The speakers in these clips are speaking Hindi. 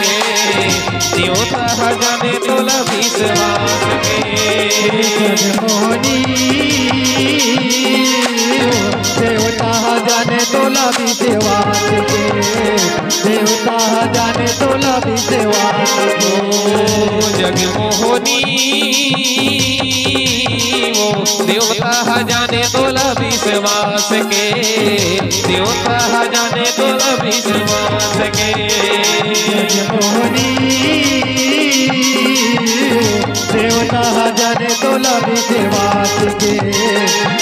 देवता जाने तोला विश्वास के जगमोहनी देवता जाने तोला विश्वास के देवता जाने तोला विश्वास के जगमोहनी वो देवता जाने तोला विश्वास के देवता जाने तोला विश्वास के जगमोहनी देवता जाने तोला विश्वास के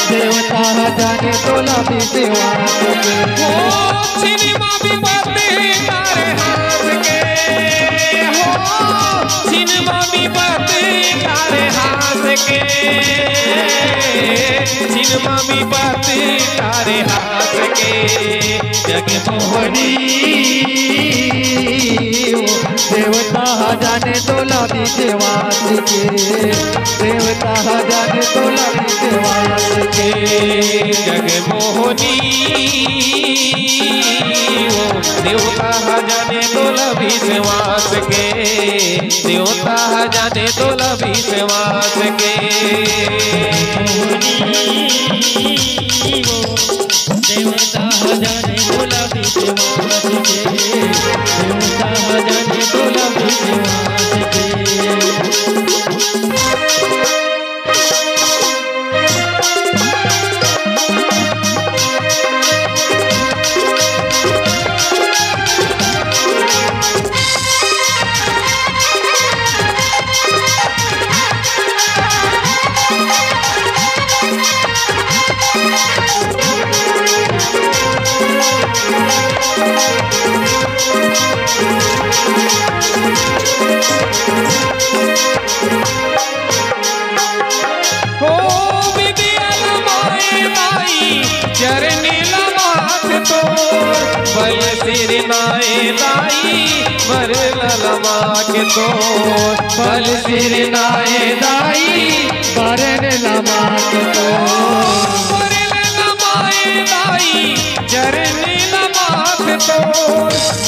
देवता जाने तोला विश्वास के हो सिनेमा भी बातें तारे हाथ के हो सिनेमा भी बातें तारे हाथ के सिनेमा भी बातें तारे हाथ के जगमोहनी देवता जाने तोला विश्वास के देवता जाने तोला विश्वास के जगमोहनी वो देवता जाने तोला विश्वास के देवता जाने तोला विश्वास के देवता जाने तोला विश्वास के देवता जाने तोला विश्वास के बल सिर नाए दाई बर ललमा के तो बल सिर नाए दाई बर ललमा के तो बर ललमाए दाई चरण लमाक तो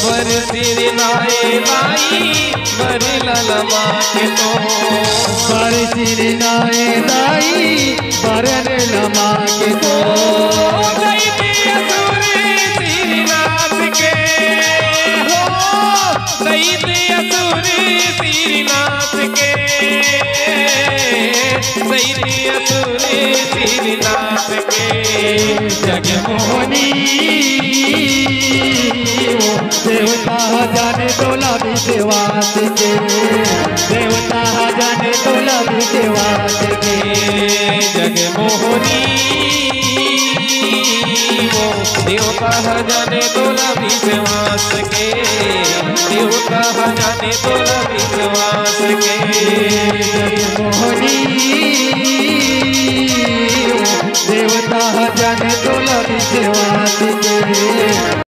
बर सिर नाए दाई बर ललमा के तो बर सिर नाए दाई बर ललमा के तो श्रीनाथ के श्रीनाथ के जगमोहनी देवता जाने तोला विश्वास के देवता जाने तोला विश्वास के जगमोहनी वो देवता जाने तोला विश्वास के देवता जाने तोला विश्वास के जगमोहनी देवता जाने तोला विश्वास